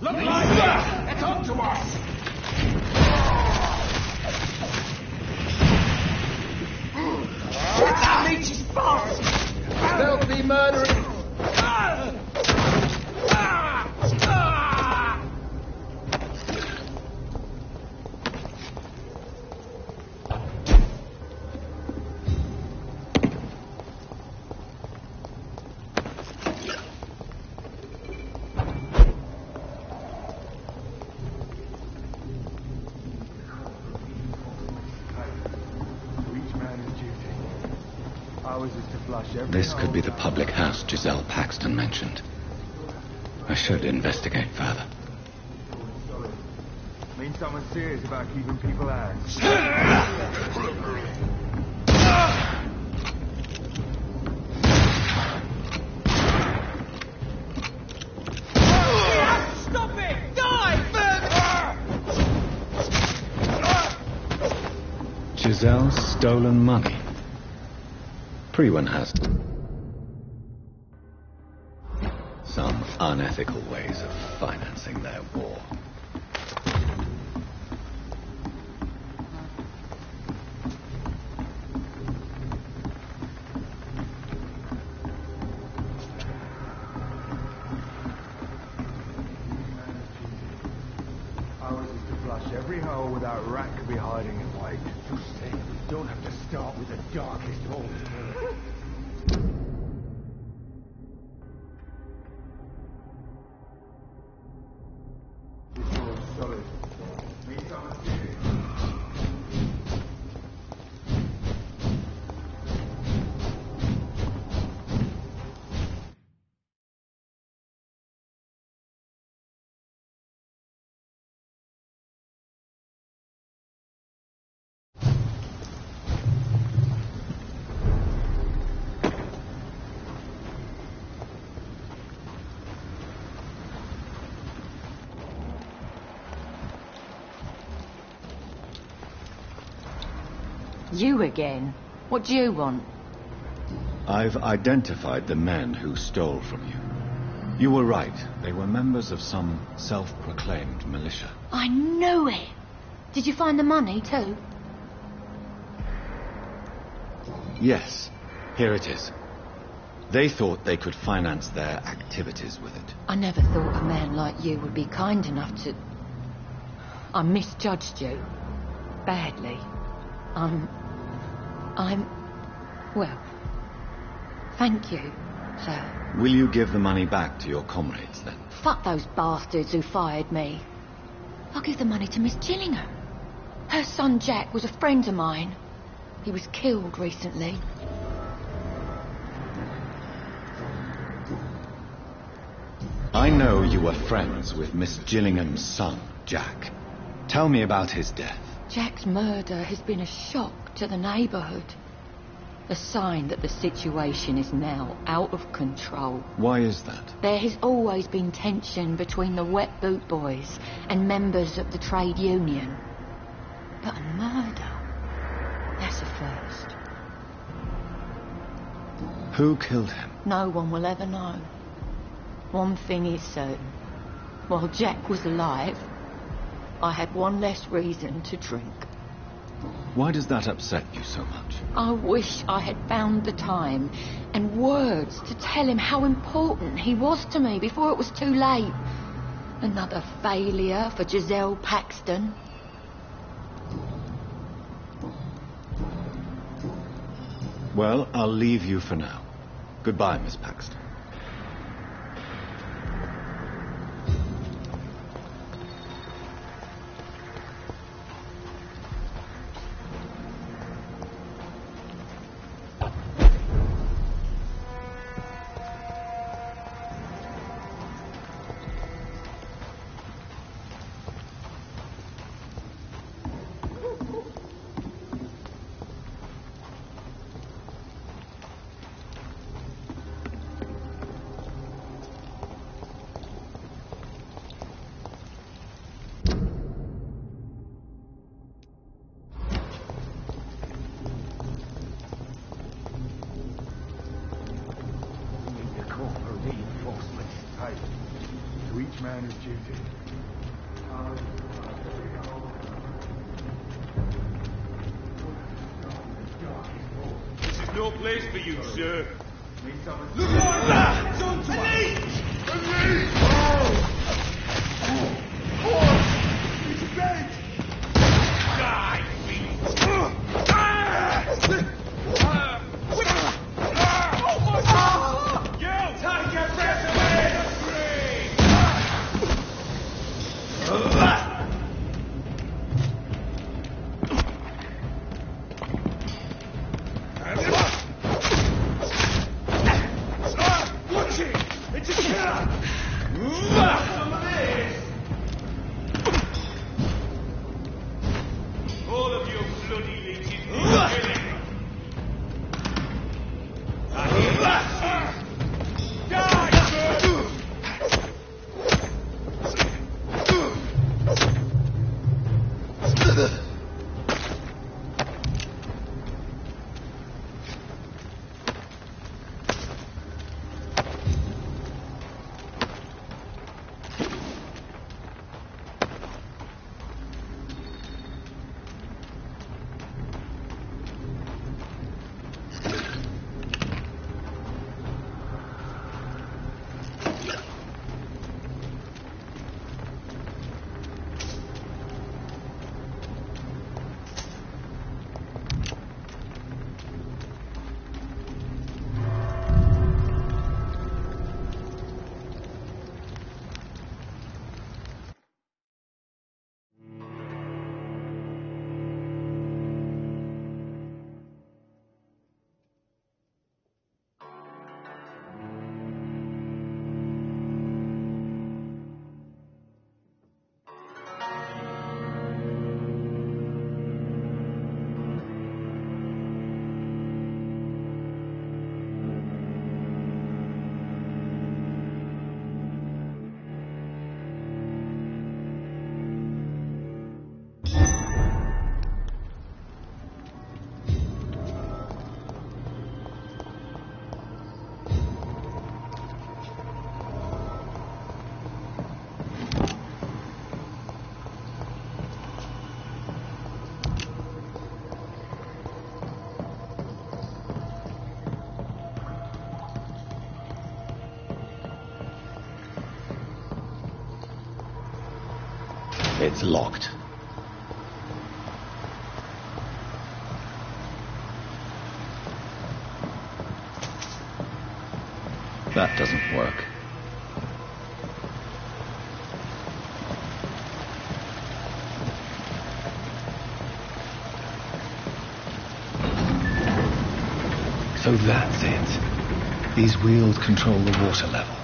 Look like that! Talk to us! That means she's fast! They'll be murdering! This could be the public house Giselle Paxton mentioned. I should investigate further. Means someone's serious about keeping people out. Stop it! Die! Giselle's stolen money. Prewen has some unethical ways of financing their war. Ours is to flush every hole without rat could be hiding in wait. You said we don't have to start with the darkest hole. This one's solid. You again? What do you want? I've identified the men who stole from you. You were right. They were members of some self-proclaimed militia. I knew it! Did you find the money, too? Yes. Here it is. They thought they could finance their activities with it. I never thought a man like you would be kind enough to... I misjudged you. Badly. Well, thank you, sir. Will you give the money back to your comrades, then? Fuck those bastards who fired me. I'll give the money to Miss Gillingham. Her son Jack was a friend of mine. He was killed recently. I know you were friends with Miss Gillingham's son, Jack. Tell me about his death. Jack's murder has been a shock to the neighbourhood. A sign that the situation is now out of control. Why is that? There has always been tension between the Wet Boot Boys and members of the trade union. But a murder? That's a first. Who killed him? No one will ever know. One thing is certain. While Jack was alive, I had one less reason to drink. Why does that upset you so much? I wish I had found the time and words to tell him how important he was to me before it was too late. Another failure for Giselle Paxton. Well, I'll leave you for now. Goodbye, Miss Paxton. To each man his duty. This is no place for you, sir. Look on that! Don't It's a bait! Die, you! Take your breath away! Watch it! It's a It's locked. That doesn't work. So that's it. These wheels control the water level.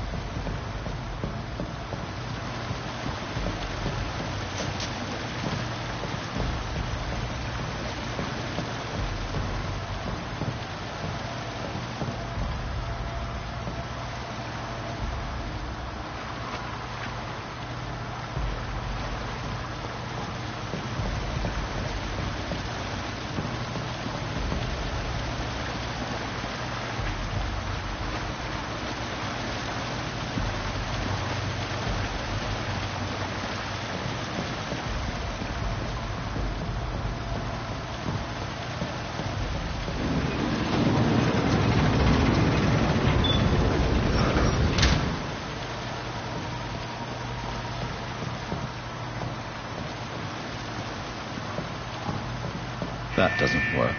That doesn't work.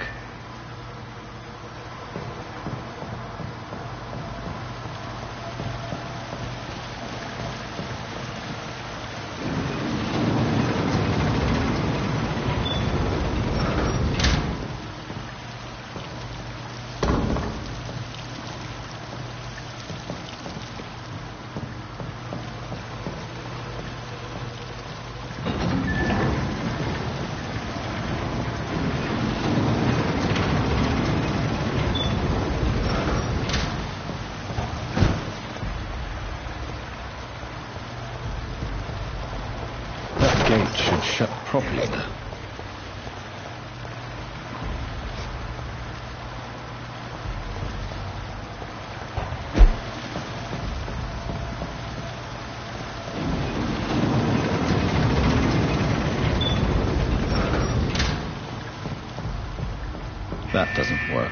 Gate should shut properly now. That doesn't work.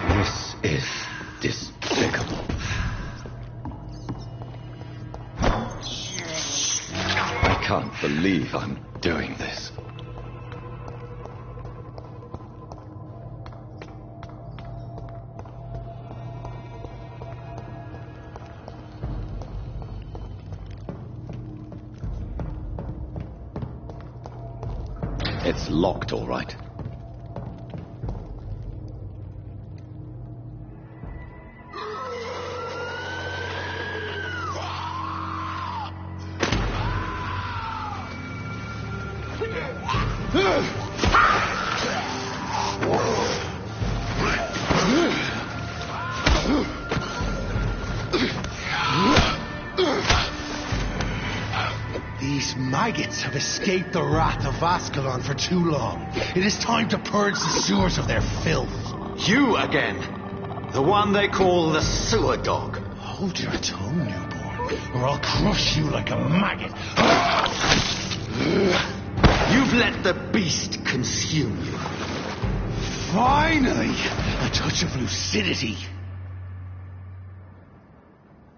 This is despicable. I can't believe I'm doing this. It's locked, all right. These maggots have escaped the wrath of Ascalon for too long. It is time to purge the sewers of their filth. You again. The one they call the sewer dog. Hold your tongue, newborn, or I'll crush you like a maggot. You've let the beast consume you. Finally, a touch of lucidity.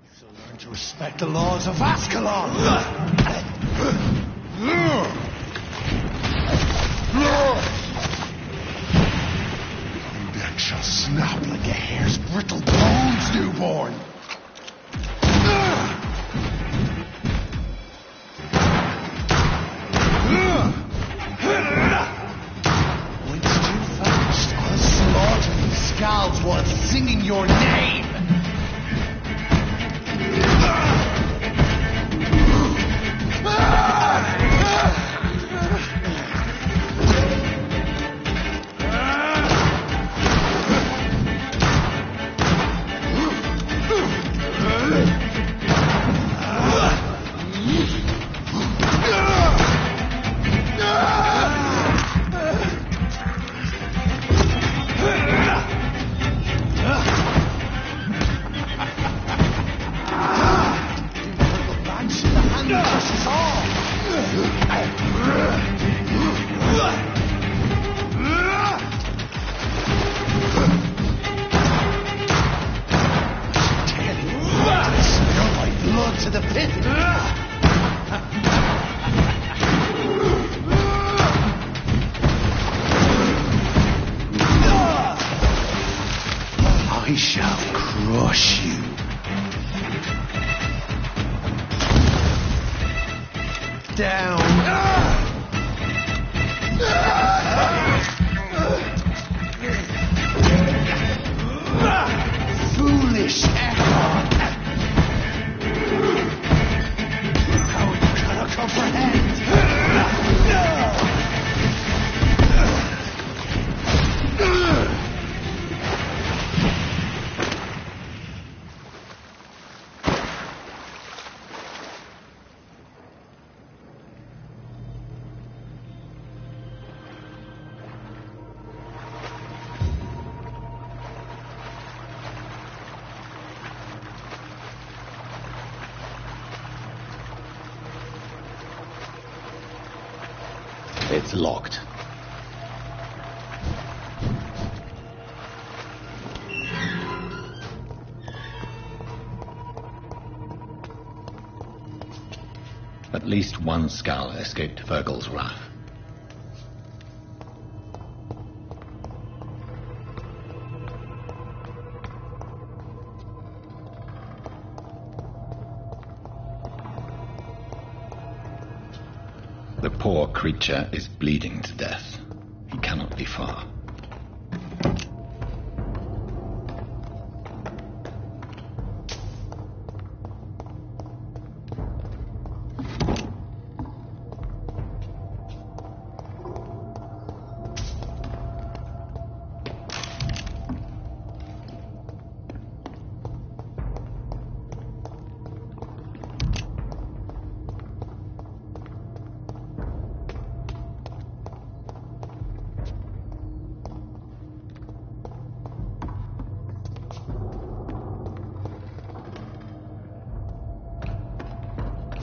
You shall learn to respect the laws of Ascalon. Your neck shall snap like a hare's brittle bones, newborn. Once too fast, I'll slaughter these scalds while singing your name. To the pit. I shall crush you. Down. Foolish Ekon. It's locked. At least one skull escaped Virgil's wrath. The poor creature is bleeding to death. He cannot be far.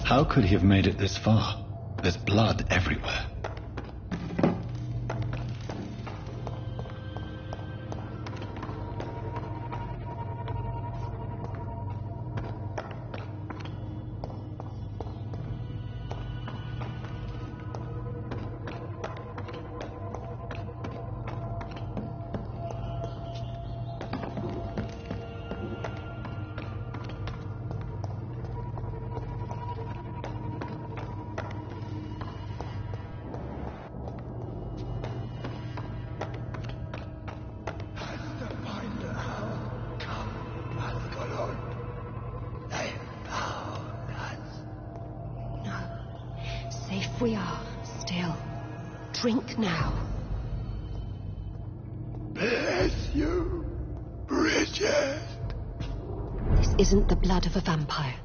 How could he have made it this far? There's blood everywhere. we are, still. Drink now. Bless you, Bridget. This isn't the blood of a vampire,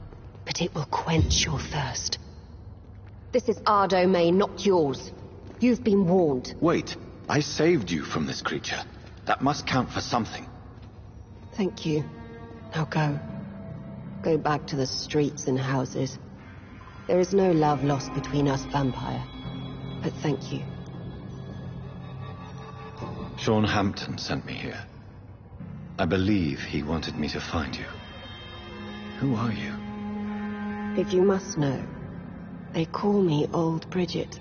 but it will quench your thirst. This is our domain, not yours. You've been warned. Wait, I saved you from this creature. That must count for something. Thank you. Now go. Go back to the streets and houses. There is no love lost between us, Vampire. But thank you. Sean Hampton sent me here. I believe he wanted me to find you. Who are you? If you must know, they call me Old Bridget.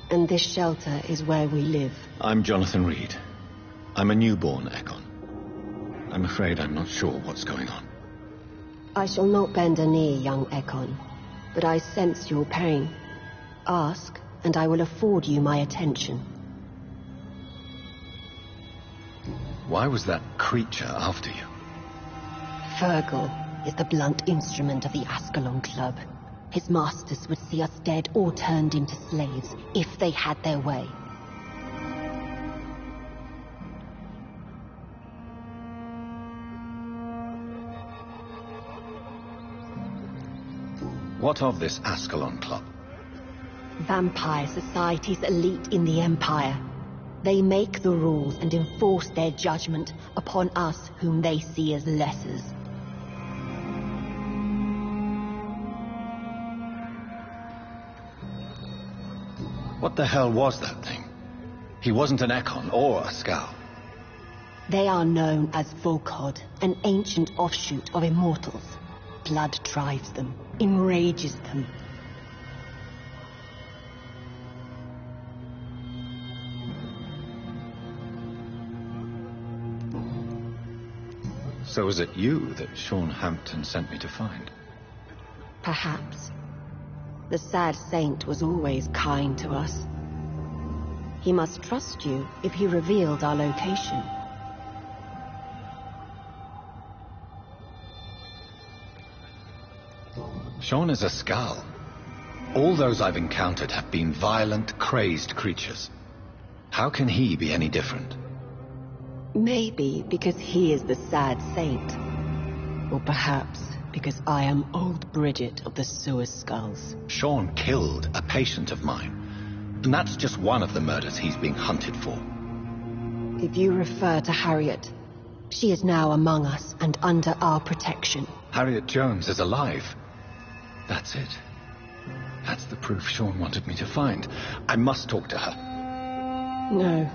And this shelter is where we live. I'm Jonathan Reed. I'm a newborn Ekon. I'm afraid I'm not sure what's going on. I shall not bend a knee, young Ekon, but I sense your pain. Ask, and I will afford you my attention. Why was that creature after you? Fergal is the blunt instrument of the Ascalon Club. His masters would see us dead or turned into slaves if they had their way. What of this Ascalon Club? Vampire Society's elite in the Empire. They make the rules and enforce their judgment upon us whom they see as lessers. What the hell was that thing? He wasn't an Ekon or a Scowl. They are known as Volkod, an ancient offshoot of immortals. Blood drives them, enrages them. So was it you that Sean Hampton sent me to find? Perhaps. The sad saint was always kind to us. He must trust you if he revealed our location. Sean is a Scowl. All those I've encountered have been violent, crazed creatures. How can he be any different? Maybe because he is the sad saint. Or perhaps because I am Old Bridget of the Sewer Skulls. Sean killed a patient of mine. And that's just one of the murders he's being hunted for. If you refer to Harriet, she is now among us and under our protection. Harriet Jones is alive. That's it. That's the proof Sean wanted me to find. I must talk to her. No.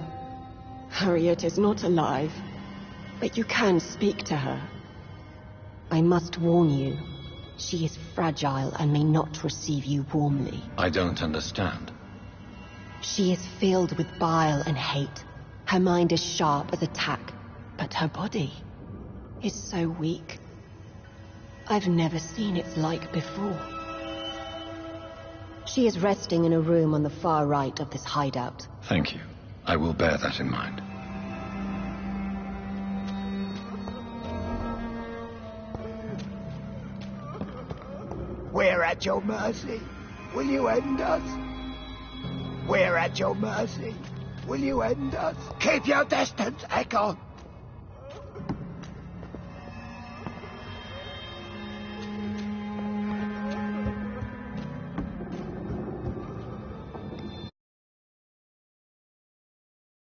Harriet is not alive. But you can speak to her. I must warn you. She is fragile and may not receive you warmly. I don't understand. She is filled with bile and hate. Her mind is sharp as a tack, but her body is so weak. I've never seen its like before. She is resting in a room on the far right of this hideout. Thank you. I will bear that in mind. We're at your mercy. Will you end us? We're at your mercy. Will you end us? Keep your distance, Ekon.